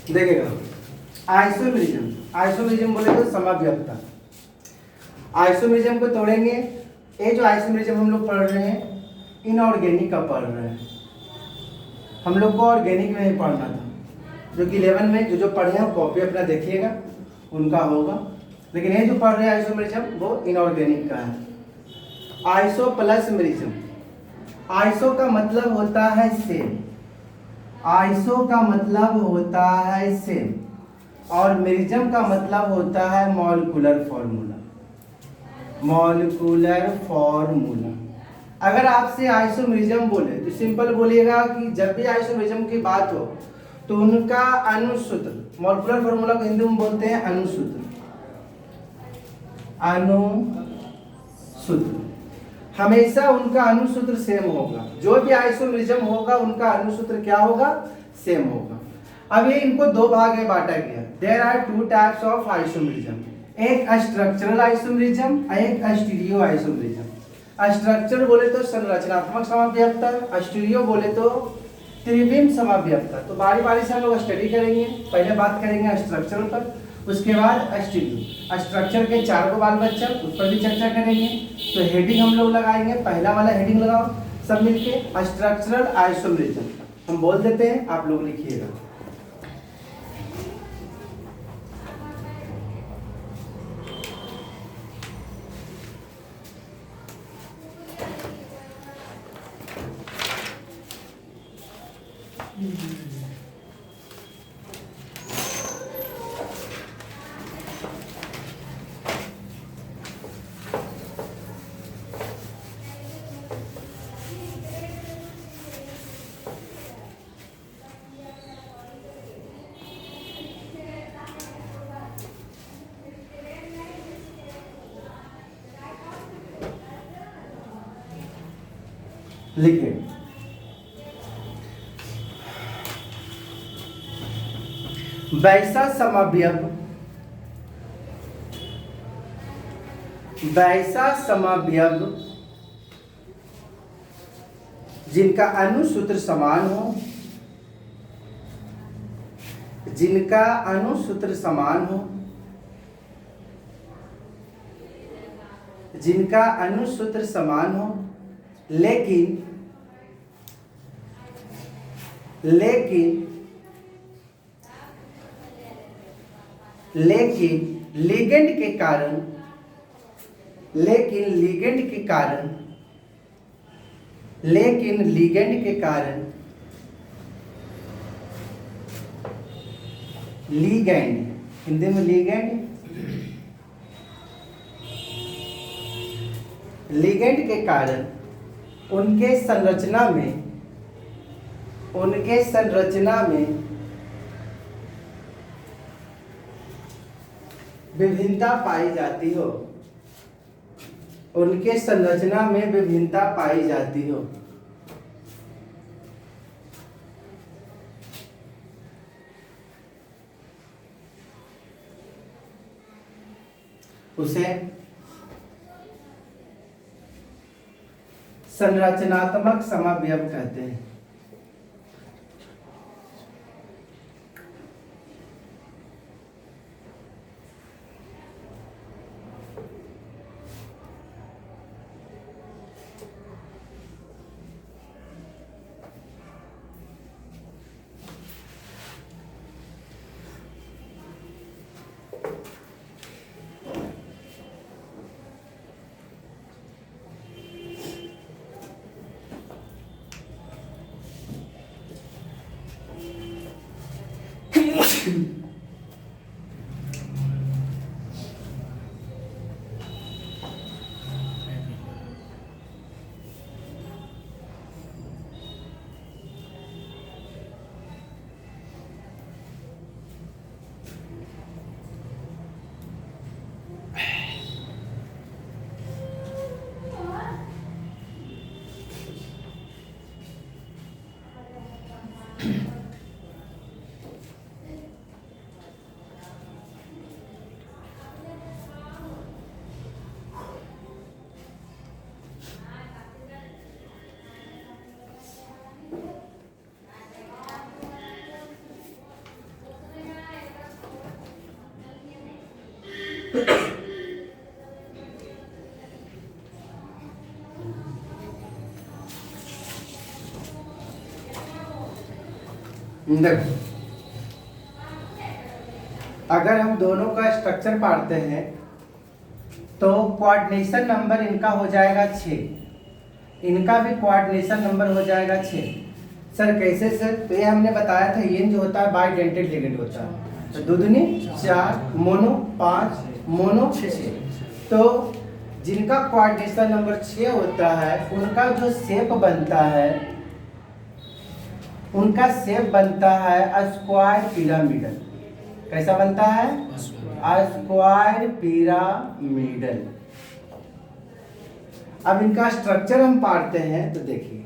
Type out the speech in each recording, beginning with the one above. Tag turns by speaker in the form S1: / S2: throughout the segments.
S1: देखिएगा आइसोमेरिज्म बोले तो समाव्यवस्था। आइसोमेरिज्म को तोड़ेंगे। ये जो आइसोमेरिज्म हम लोग पढ़ रहे हैं इनऑर्गेनिक का पढ़ रहे हैं, हम लोग को ऑर्गेनिक में ही पढ़ना था, जो कि 11 में जो पढ़े हैं कॉपी अपना देखिएगा उनका होगा। लेकिन ये जो पढ़ रहे हैं आइसोमेरिज्म वो इनऑर्गेनिक का है। आइसो प्लस मेरिज्म, आइसो का मतलब होता है सेम, आइसो का मतलब होता है सेम, और मेरिज्म का मतलब होता है मॉलिक्यूलर फॉर्मूला, मॉलिक्यूलर फॉर्मूला। अगर आपसे आइसोमेरिज्म बोले तो सिंपल बोलिएगा कि जब भी आइसोमेरिज्म की बात हो तो उनका अणुसूत्र, मॉलिक्यूलर फॉर्मूला को हिंदी में बोलते हैं अणुसूत्र, अणुसूत्र हमेशा उनका अणुसूत्र सेम होगा। जो भी आइसोमेरिज्म होगा उनका अणुसूत्र क्या होगा, सेम होगा। अब ये इनको दो भाग में बांटा गया। There are two types of isomerism, एक स्ट्रक्चरल आइसोमेरिज्म, एक स्टीरियो आइसोमेरिज्म। स्ट्रक्चर बोले तो संरचनात्मक समाव्यवस्था, स्टीरियो बोले तो त्रिविम समाव्यवस्था। तो बारी बारी से हम लोग स्टडी करेंगे। पहले बात करेंगे स्ट्रक्चर पर, उसके बाद स्टीरियो। स्ट्रक्चर के 4 को बाल बच्चा उस पर भी चर्चा करेंगे। तो हेडिंग हम लोग लगाएंगे, पहला वाला हेडिंग लगाओ सब मिलके, स्ट्रक्चरल आइसोमेरिज्म। हम बोल देते हैं, आप लोग लिखिएगा। लिखिए वैसा समव्यव जिनका अणुसूत्र समान हो, जिनका अणुसूत्र समान हो, जिनका अणुसूत्र समान हो, लेकिन लिगेंड के कारण, लिगेंड हिंदी में लिगेंड के कारण उनके संरचना में विभिन्नता पाई जाती हो, उनके संरचना में विभिन्नता पाई जाती हो, उसे संरचनात्मक समावयव कहते हैं। देखो, अगर हम दोनों का स्ट्रक्चर पढ़ते हैं तो कोऑर्डिनेशन नंबर इनका हो जाएगा 6, इनका भी कोऑर्डिनेशन नंबर हो जाएगा 6। सर कैसे सर? तो ये हमने बताया था, ये जो होता है बाइडेंटेड लिगेंड होता है, तो 2 दूनी 4, मोनो 5, मोनो 6। तो जिनका कोऑर्डिनेशन नंबर 6 होता है उनका जो शेप बनता है, उनका शेप बनता है स्क्वायर पिरामिडल। कैसा बनता है? Square pyramidal. अब इनका स्ट्रक्चर हम पढ़ते हैं तो देखिए,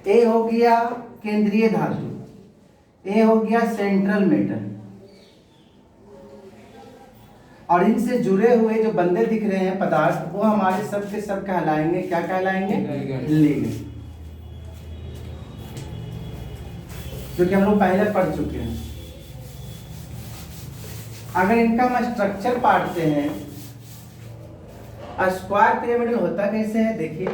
S1: ए हो गया केंद्रीय धातु, ए हो गया सेंट्रल मेटल, और इनसे जुड़े हुए जो बंदे दिख रहे हैं पदार्थ, वो हमारे सब के सब कहलाएंगे, क्या कहलाएंगे? लिगेंड, जो कि हम लोग पहले पढ़ चुके हैं। अगर इनका हम स्ट्रक्चर पढ़ते हैं, स्क्वायर पिरामिड होता कैसे है? देखिए,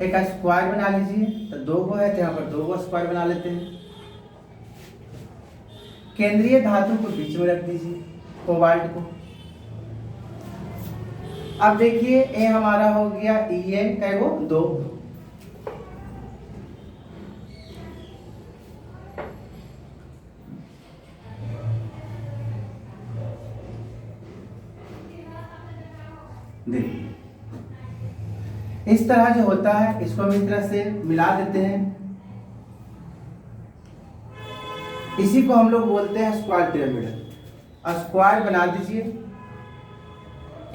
S1: एक स्क्वायर बना लीजिए, तो 2 गो है तो यहाँ पर 2 गो स्क्वायर बना लेते हैं। केंद्रीय धातु को बीच में रख दीजिए, कोबाल्ट को। अब देखिए, ए हमारा हो गया En का वो 2, देखिए इस तरह जो होता है, इसको हम इस तरह से मिला देते हैं। इसी को हम लोग बोलते हैं स्क्वायर पिरामिड। स्क्वायर बना दीजिए।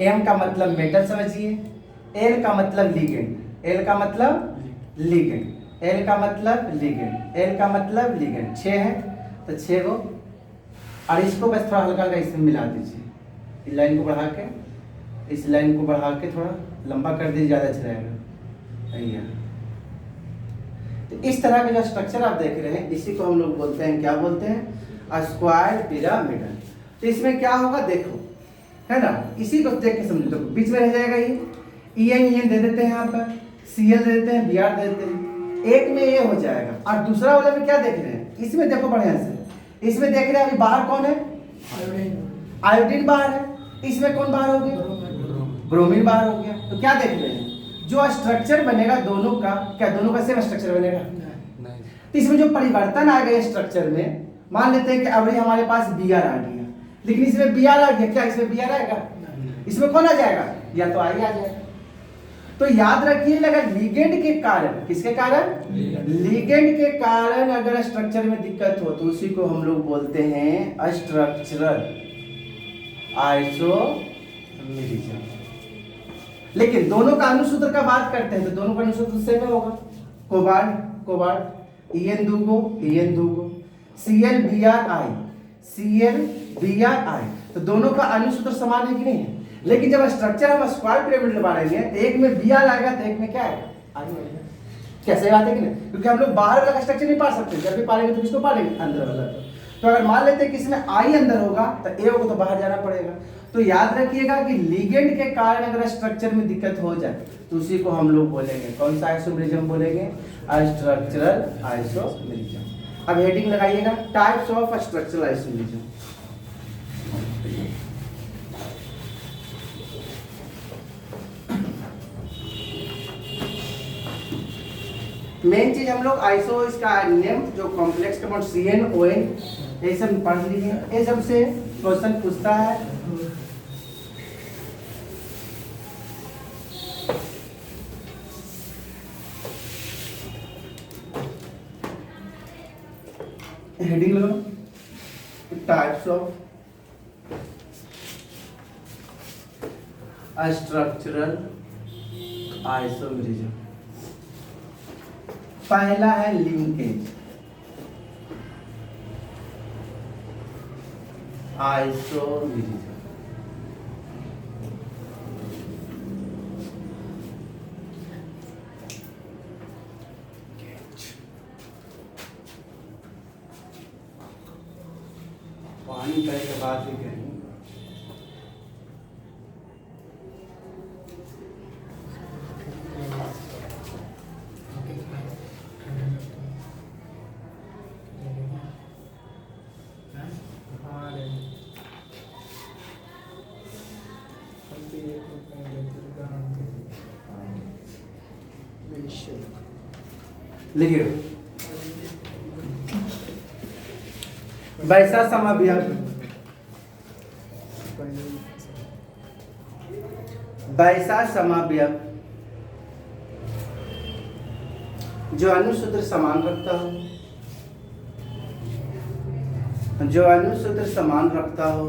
S1: एम का मतलब मेटल समझिए, एल का मतलब लिगेंड, एल का मतलब लिगेंड, एल का मतलब लिगेंड, एल का मतलब लिगेंड। 6 है तो 6 गो, और इसको बस थोड़ा हल्का हल्का इसमें मिला दीजिए। इस लाइन को बढ़ा के, इस लाइन को बढ़ा के थोड़ा लंबा कर दीजिए, ज़्यादा अच्छा रहेगा। तो इस तरह का जो स्ट्रक्चर आप देख रहे हैं, इसी को हम लोग बोलते हैं, क्या बोलते हैं? Square pyramidal. तो इसमें क्या होगा देखो, है ना, इसी को देख के समझो। तो बीच में रह जाएगा ये EN दे देते हैं, यहाँ पर CL दे देते हैं, BR दे देते हैं, एक में ये हो जाएगा। और दूसरा वाला में क्या देख रहे हैं? इसमें देखो बढ़िया से, इसमें देख रहे हैं अभी बाहर कौन है? आयोडीन बाहर है। इसमें कौन बाहर हो गया? ब्रोमीन बाहर हो गया। तो क्या देख रहे हैं? जो स्ट्रक्चर बनेगा दोनों का, क्या दोनों का सेम स्ट्रक्चर बनेगा? नहीं। तो इसमें जो परिवर्तन आ गया स्ट्रक्चर में, मान लेते हैं कि अभी हमारे पास BR आ गया, लेकिन इसमें BR आ गया, क्या इसमें BR आएगा? इसमें कौन आ जाएगा? या तो आई आ जाएगा। तो याद रखिए, अगर लिगेंड के कारण, किसके कारण? लिगेंड के कारण अगर स्ट्रक्चर में दिक्कत हो तो उसी को हम लोग बोलते हैं स्ट्रक्चरल आइसोमेरिज्म। लेकिन दोनों का अनुसूत्र का बात करते हैं तो दोनों का अनुसूत्र सेम होगा। कोबाल्ट En 2 गो, En 2 गो, ClBrI, ClBrI, तो दोनों का अनुसूत्र समान है कि नहीं है? लेकिन जब स्ट्रक्चर हम स्क्वायर पिरामिड बनाएंगे तो एक में Br आएगा तो एक में क्या आएगा? I आएगा। कैसे बात है कि नहीं? क्योंकि हम लोग बाहर वाला स्ट्रक्चर नहीं पा सकते, जब भी पालेंगे तो किसको पालेंगे? अंदर वाला। तो अगर मान लेते हैं कि इसमें I अंदर होगा तो A को तो बाहर जाना पड़ेगा। तो याद रखिएगा कि लिगेंड के कारण अगर स्ट्रक्चर में दिक्कत हो जाए तो उसी को हम लोग बोलेंगे, कौन सा आइसोमेरिज्म बोलेंगे? Structural isomerism. अब हेडिंग लगाइएगा, types of structural isomerism. Main चीज हम लोग आइसो, इसका नेम जो कॉम्प्लेक्स कंपाउंड CnOn, ये सब पढ़ लीजिए। ये सब से क्वेश्चन पूछता है। Heading low, types of structural isomerism. पहला है लिंकेज आइसोमेरिज्म। पानी पीने के बाद भी करेंगे। लिखिए वैसा समावयव, वैसा समावयव जो अनुसूत्र समान रखता हो, जो अनुसूत्र समान रखता हो,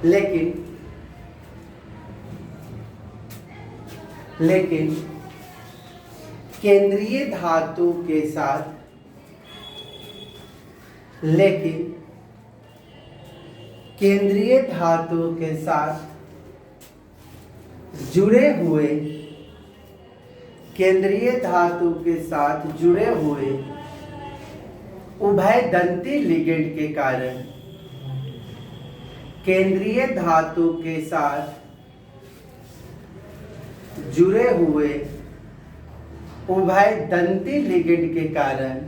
S1: लेकिन केंद्रीय धातु के साथ, लेकिन केंद्रीय धातु के साथ जुड़े हुए, केंद्रीय धातु के साथ जुड़े हुए उभय दंती लिगेंड के कारण, केंद्रीय धातु के साथ जुड़े हुए उभय दंती लिगेंड के कारण,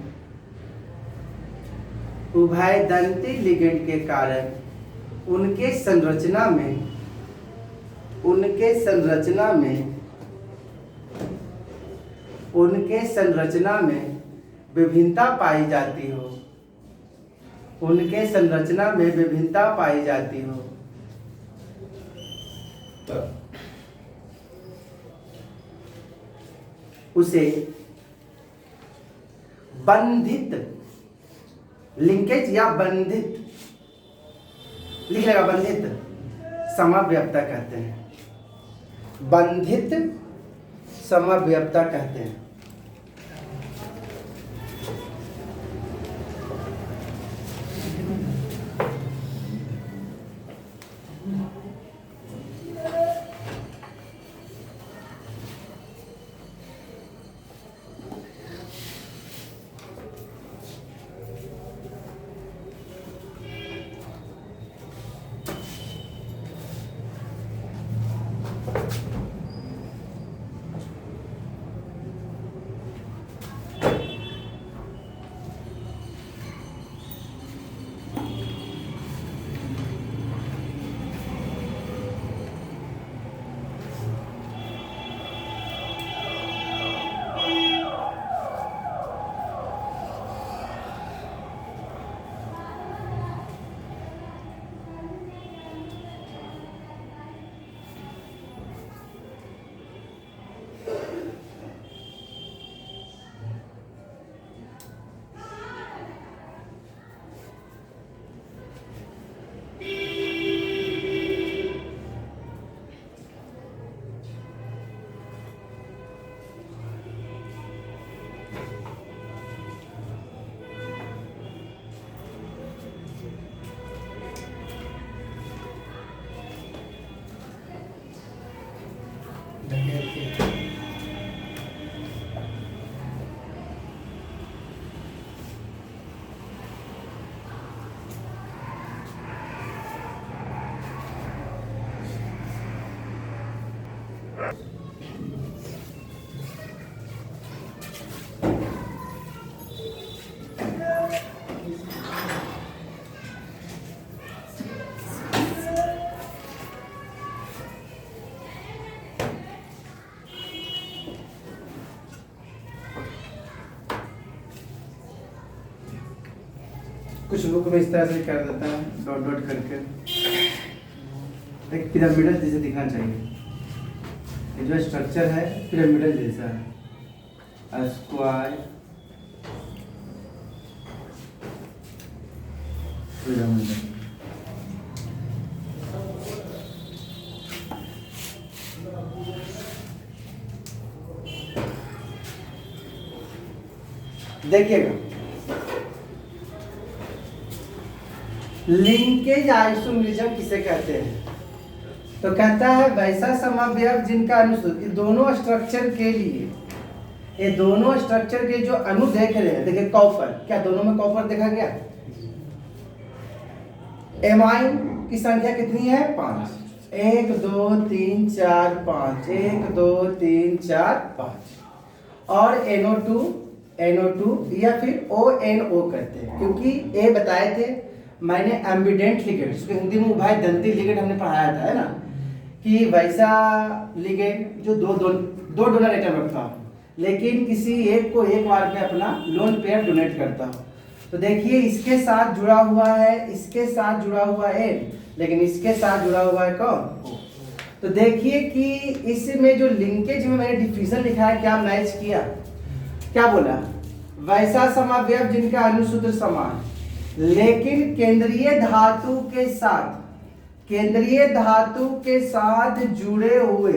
S1: उभय दंती लिगेंड के कारण उनके संरचना में, उनके संरचना में, उनके संरचना में विभिन्नता पाई जाती हो, उनके संरचना में विभिन्नता पाई जाती हो। उसे बंधित लिंकेज या बंधित, लिख लेगा, बंधित समावयवता कहते हैं, बंधित समावयवता कहते हैं। कुछ बुक में इस तरह से कर देता है डॉट डॉट करके, एक पिरामिडल जैसे दिखना चाहिए। ये जो स्ट्रक्चर है पिरामिडल जैसा है, स्क्वायर पिरामिडल। देखिएगा, लिंकेज आइसोमेरिज्म किसे कहते हैं? तो कहता है वैसा समावयव जिनका अनुसूत्र, दोनों स्ट्रक्चर के लिए, ये दोनों स्ट्रक्चर के जो अणु देख रहे हैं, देखिए कॉपर, क्या दोनों में कॉपर देखा गया? एमाइन की संख्या कितनी है? 5। 1 2 3 4 5, 1 2 3 4 5। और NO2 या फिर ONO करते हैं, क्योंकि ये बताए थे मैंने एम्बिडेंट लिगेंड, इसको हिंदी में उभय दंती लिगेंड हमने पढ़ाया था, है ना। कि वैसा लिगेंड जो दो डोनर एटम रखता हो, लेकिन किसी एक को एक बार में अपना लोन पेयर डोनेट करता हो। तो देखिए इसके साथ जुड़ा हुआ है, इसके साथ जुड़ा हुआ है N, लेकिन इसके साथ जुड़ा हुआ है कौन? O। तो देखिए कि इसमें जो लिंकेज में मैंने डिफ्यूजन लिखा है क्या मैच किया? क्या बोला? वैसा समावयव जिनका अणुसूत्र समान लेकिन केंद्रीय धातु के साथ जुड़े हुए,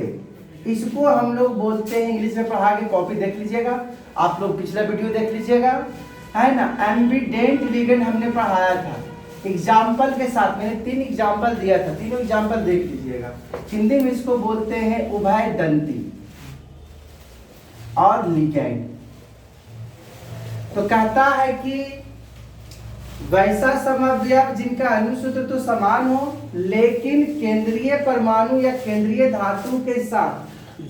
S1: इसको हम लोग बोलते हैं, इंग्लिश में पढ़ा के कॉपी देख लीजिएगा, आप लोग पिछला वीडियो देख लीजिएगा, है ना। एम्बिडेंट लिगेंड हमने पढ़ाया था एग्जाम्पल के साथ, मैंने 3 एग्जाम्पल दिया था, तीनों एग्जाम्पल देख लीजिएगा। हिंदी में इसको बोलते हैं उभय दंती और लिगेंड। तो कहता है कि वैसा समवयव जिनका अणुसूत्र तो समान हो लेकिन केंद्रीय परमाणु या केंद्रीय धातु के साथ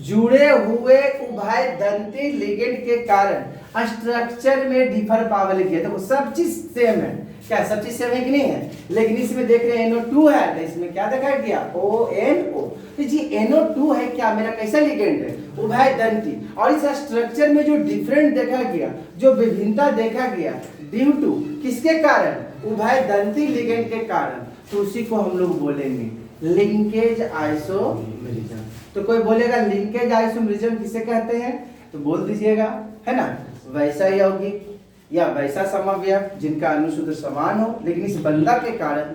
S1: जुड़े हुए उभय दंती लिगेंड के कारण स्ट्रक्चर में डिफर पावल किया। तो सब चीज सेम है, क्या सब चीज सेम है कि नहीं है? लेकिन इसमें देख रहे हैं NO2 है, तो इसमें क्या दिखाया गया? ONO। तो जी NO2 है क्या मेरा कैसा लिगेंड है? उभय दंती। और इस स्ट्रक्चर में जो डिफरेंट देखा गया, जो विभिन्नता देखा गया, ड्यू टू किसके कारण? उभय दंती लिगेंड के कारण। तो उसी को हम लोग बोलेंगे लिंकेज आइसोमेरिज्म। तो कोई बोलेगा लिंकेज आइसोमेरिज्म किसे कहते हैं? तो बोल दीजिएगा, है ना, वैसा यौगिक या वैसा समवयव जिनका अणुसूत्र समान हो लेकिन इस बंधन के कारण,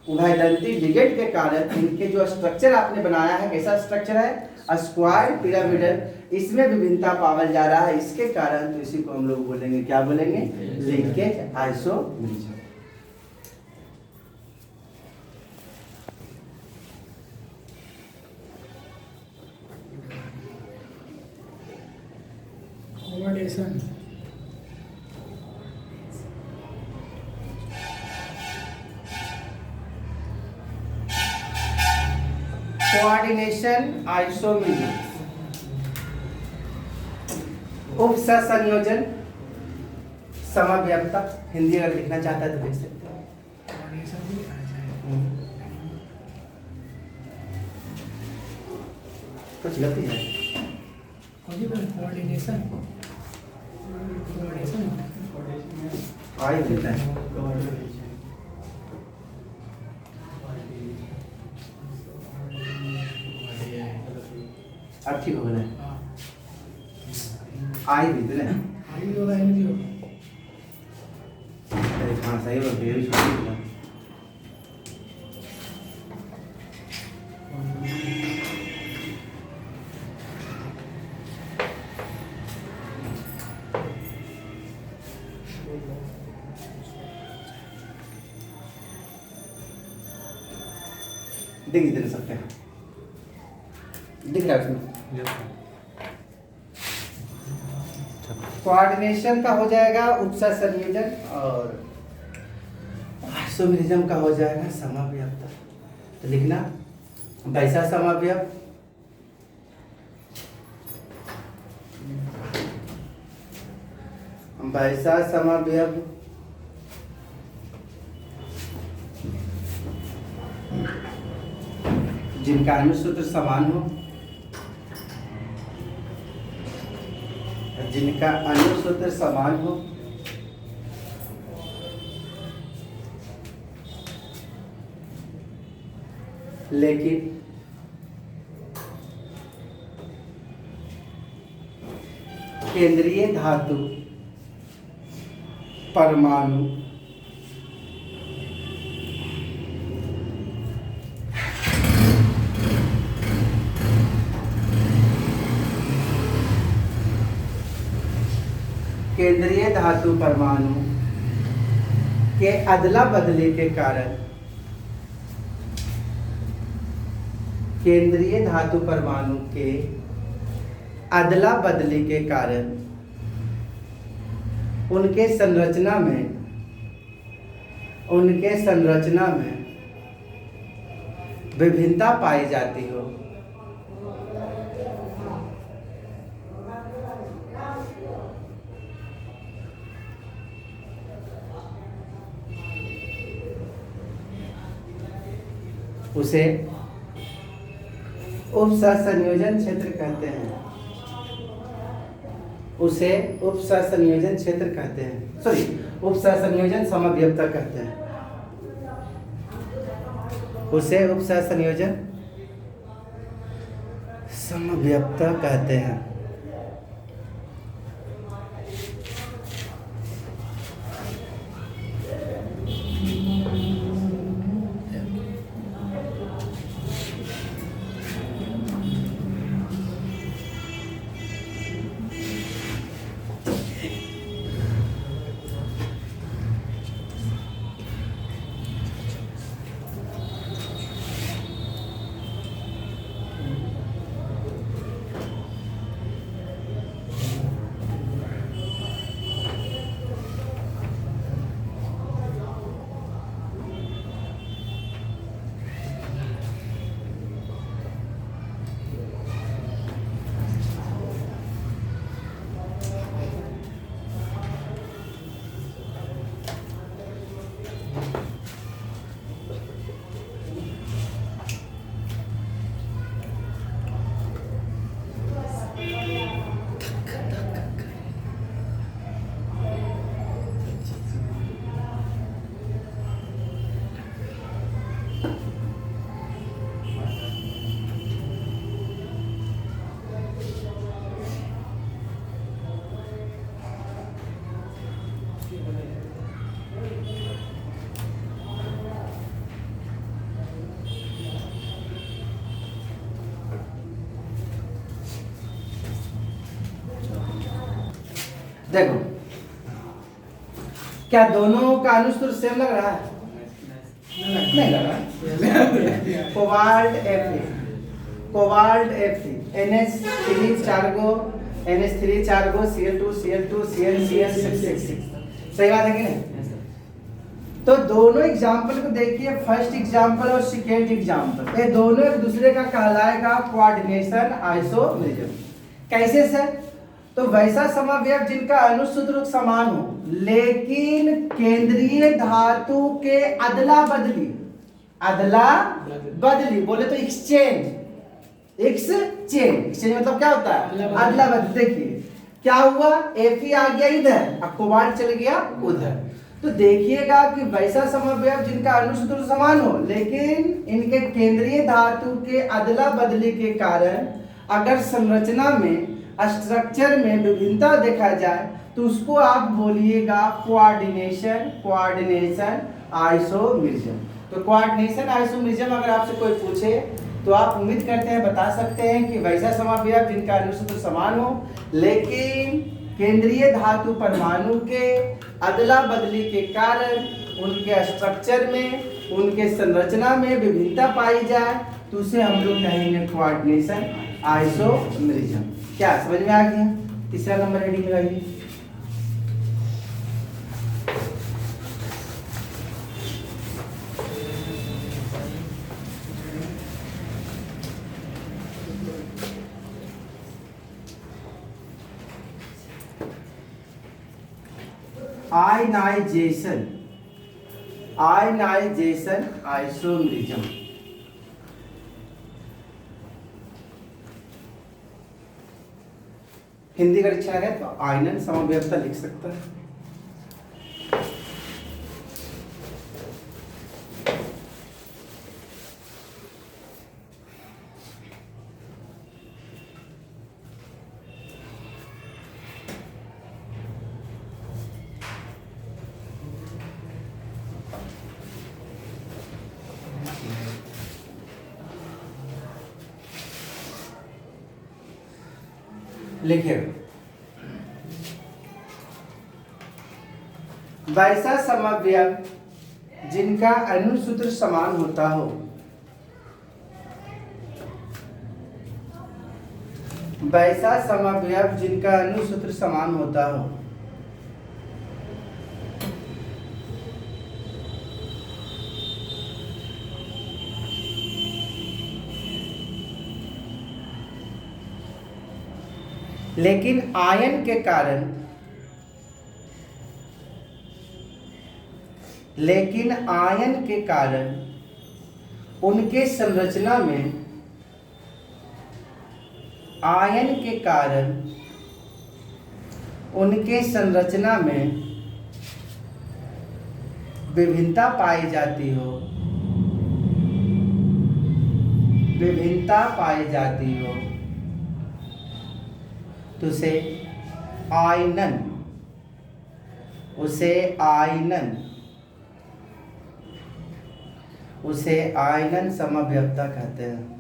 S1: उभयदंती लिगेंड के कारण इनके जो स्ट्रक्चर आपने बनाया है, कैसा स्ट्रक्चर है? स्क्वायर पिरामिडल, इसमें विभिन्नता पावल जा रहा है, इसके कारण। तो इसी को हम लोग बोलेंगे, क्या बोलेंगे? Linkage isomerism. कोऑर्डिनेशन आइसोमेरिज्म, उपसंयोजन समवयवता। हिंदी अगर लिखना चाहता है तो लिख सकते हैं। कुछ गलती है? आई देता है। अब ठीक हो गया। आई भी तो हाँ सही बात है। दिख दे सकते हैं, दिख रहा है उसमें। कोऑर्डिनेशन का हो जाएगा उपसंयोजन और आइसोमेरिज्म का हो जाएगा समवयवता। तो लिखना वैसा समवयव जिनका अणुसूत्र समान हो, जिनका अणुसूत्र समान हो लेकिन केंद्रीय धातु परमाणु केंद्रीय धातु परमाणु के अदला बदली के कारण, केंद्रीय धातु परमाणु के अदला बदली के कारण उनके संरचना में विभिन्नता पाई जाती हो। उसे उपसंयोजन क्षेत्र कहते हैं, उसे उपसंयोजन क्षेत्र कहते हैं, सॉरी उपसंयोजन समव्यवता कहते हैं, उसे उपसंयोजन समव्यवता कहते हैं। देखो क्या दोनों का अनुसूत्र सेम लग रहा है? नहीं लग रहा। कोबाल्ट Fe NH3 4 गो Cl2 Cn 666। सही बात है कि नहीं? तो दोनों एग्जाम्पल को देखिए, फर्स्ट एग्जाम्पल और सेकेंड एग्जाम्पल, ये दोनों एक दूसरे का कहलाएगा कोऑर्डिनेशन आइसोमेरिज्म। कैसे सर? तो वैसा समव्यव जिनका अनुसूत्र समान हो लेकिन केंद्रीय धातु के अदला बदली बोले तो एक्सचेंज मतलब क्या होता है? अदला बदली। देखिए क्या हुआ, Fe आ गया इधर, अब कोबाल्ट चल गया उधर। तो देखिएगा कि वैसा समव्यव जिनका अनुसूत्र समान हो लेकिन इनके केंद्रीय धातु के अदला बदली के कारण अगर संरचना में स्ट्रक्चर में विभिन्नता देखा जाए तो उसको आप बोलिएगा कोऑर्डिनेशन आइसोमेरिज्म। तो कोऑर्डिनेशन आइसोमेरिज्म अगर आपसे कोई पूछे तो आप उम्मीद करते हैं बता सकते हैं कि वैसा समव्यव जिनका अनुसूत्र समान हो लेकिन केंद्रीय धातु परमाणु के अदला बदली के कारण उनके स्ट्रक्चर में, उनके संरचना में विभिन्नता पाई जाए तो उसे हम लोग कहेंगे कोऑर्डिनेशन आइसोमेरिज्म। क्या समझ में आ गया? तीसरा नंबर हेडिंग लगाइए। Ionization isomerism. हिंदी का इच्छा है तो आयनन समव्यवस्था लिख सकता है। लिखिएगा वैसा समव्यव जिनका अनुसूत्र समान होता हो, वैसा समव्यव जिनका अनुसूत्र समान होता हो लेकिन आयन के कारण उनके संरचना में आयन के कारण उनके संरचना में विभिन्नता पाई जाती हो, विभिन्नता पाई जाती हो, तो उसे आयनन, उसे आयनन, उसे आयनन समव्यवस्था कहते हैं।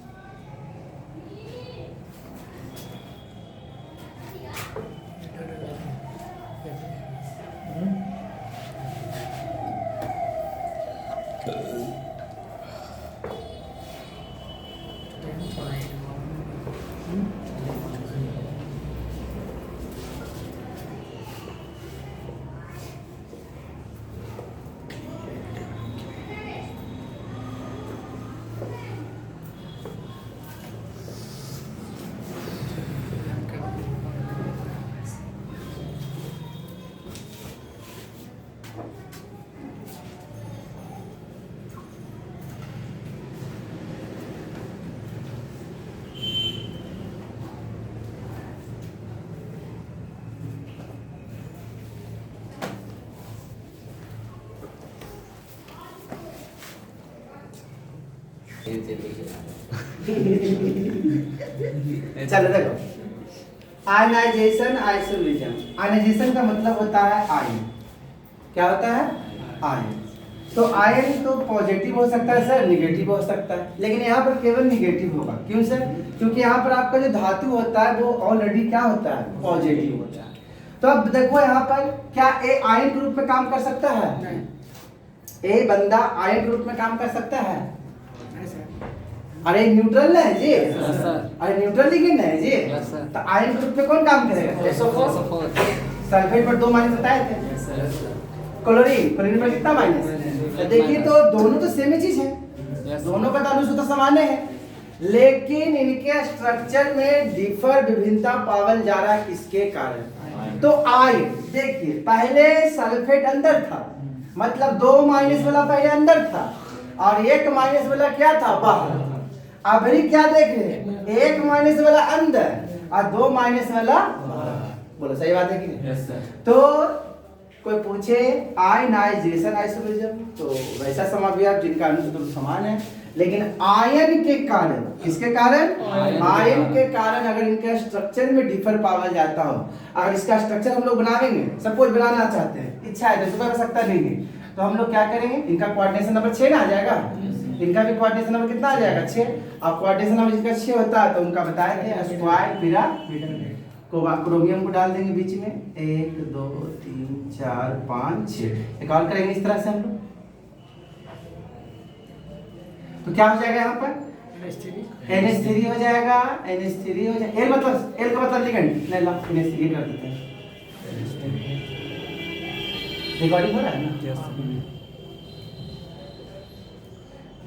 S1: चलो देखो, आयनाइजेशन आइसोमेरिज्म। आयनाइजेशन का मतलब होता है आयन। क्या होता है? आयन। तो आयन तो पॉजिटिव हो सकता है सर, निगेटिव हो सकता है, लेकिन यहाँ पर केवल निगेटिव होगा। क्यों सर? क्योंकि यहाँ पर आपका जो धातु होता है वो ऑलरेडी क्या होता है? पॉजिटिव होता है। तो अब देखो यहाँ पर क्या ए आयन के रूप में काम कर सकता है? नहीं। ए बंदा आयन के रूप में काम कर सकता है? अरे न्यूट्रल है जी, अरे न्यूट्रल लिगेंड है जी, तो आयन के रूप में कौन काम करेगा? SO4। सल्फेट पर 2 माइनस बताए थे। क्लोरीन, क्लोरीन पर कितना माइनस? तो देखिए तो दोनों तो सेम ही चीज है, दोनों का अनुसूत्र समान है, लेकिन इनके स्ट्रक्चर में डिफर, विभिन्नता पावल जा रहा है। किसके कारण? तो आयन देखिए, पहले सल्फेट अंदर था, मतलब 2 माइनस वाला पहले अंदर था और 1 माइनस वाला क्या था? बाहर। अब क्या देख रहे हैं? 1 माइनस वाला अंदर और 2 माइनस वाला बाहर। बोलो सही बात है कि नहीं? yes, तो कोई पूछे आयनाइजेशन आइसोमेरिज्म, तो वैसा समावयव जिनका अनुसूत्र समान है, लेकिन आयन के कारण, किसके कारण? आयन के कारण अगर इनके स्ट्रक्चर में डिफर पाया जाता हो, अगर इसका स्ट्रक्चर हम लोग बनाएंगे, सपोज बनाना चाहते हैं, इच्छा है तो कर सकता नहीं है, तो हम लोग क्या करेंगे? इनका कोऑर्डिनेशन नंबर 6 ना आ जाएगा, इनका भी कोऑर्डिनेशन नंबर कितना आ जाएगा? 6। अब कोऑर्डिनेशन नंबर जिसका 6 होता है तो उनका बताए थे स्क्वायर पिरामिड। क्रोमियम को डाल देंगे बीच में, 1 2 3 4 5 6, एक और करेंगे इस तरह से हम लोग, तो क्या हो जाएगा यहाँ पर? NH3 हो जाएगा, NH3 हो जाएगा। L मतलब, L का मतलब लिगेंड, नहीं ला NH3 कर देते हैं। रिकॉर्डिंग हो रहा है ना?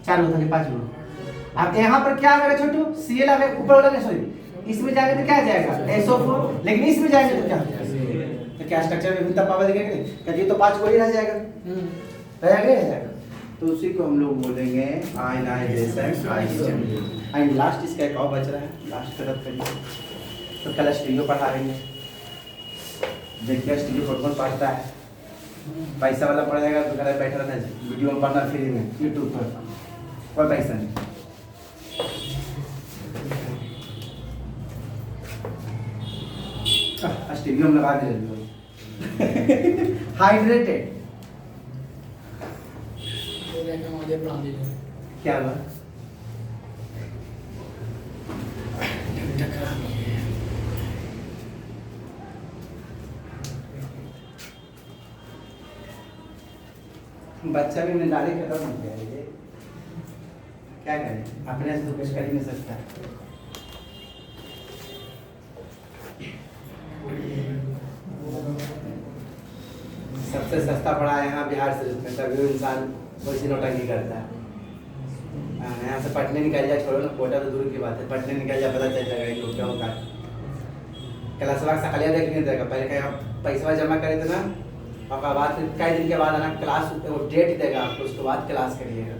S1: 4 होता है 5 गुण। अब यहाँ पर क्या आएगा छोटू? Cl आएगा ऊपर वाला, नहीं सॉरी, इसमें जाएंगे तो क्या जाएगा? SO4, लेकिन इसमें जाएंगे तो क्या? तो क्या स्ट्रक्चर में विभिन्नता पावा देगा कि नहीं? क्योंकि तो 5 गोली रह जाएगा, रह जाएगा, तो उसी को हम लोग बोलेंगे आयनाइजेशन आइसोमेरिज्म। एंड लास्ट इसका एक और बच रहा है, लास्ट खत्म करिए, तो कल स्टीरियो पढ़ाएंगे। देखिए स्टीरियो कौन पढ़ता है, पैसा वाला पढ़ जाएगा तो घर बैठा रहना, वीडियो में पढ़ना फ्री में यूट्यूब पर, कोई पैसा नहीं। स्टीरियो में लगा दे हाइड्रेटेड क्या हुआ? बच्चा भी निदारी खत्म हो गया है, क्या करें? अपने से तो कुछ कर ही नहीं सकता। सबसे सस्ता पड़ा है यहाँ बिहार से, में सभी इंसान वैसी नौटंकी करता है। यहाँ से पटने निकल जाए, छोड़ो ना कोटा तो दूर की बात है, पटने निकल जाए पता चल जाएगा इन लोग क्या होगा। क्लासवा सकालिया देख नहीं देगा, पहले क्या पैसा जमा करे थे ना, और बाद कई दिन के बाद आना क्लास, वो डेट देगा आपको, उसके बाद क्लास करिएगा।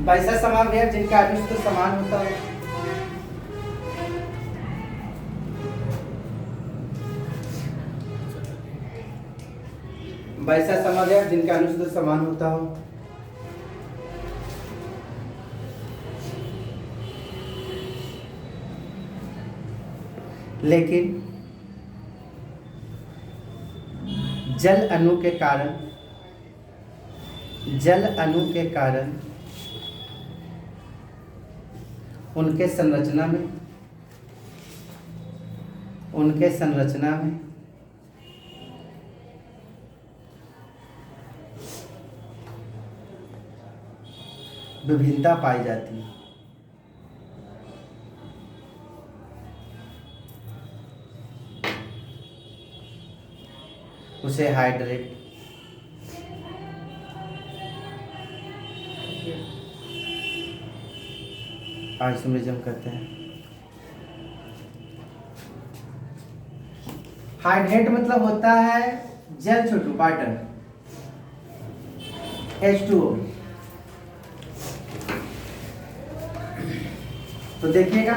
S1: वैसा समावेश जिनका अनुसूत्र समान होता है। वैसा समावेश जिनका अनुसूत्र समान होता हो। लेकिन जल अणु के कारण उनके संरचना में विभिन्नता पाई जाती है। उसे हाइड्रेट आइसोमेरिज्म कहते हैं। हाइड्रेट मतलब होता है जल छोटू वाटर, H2O। तो देखिएगा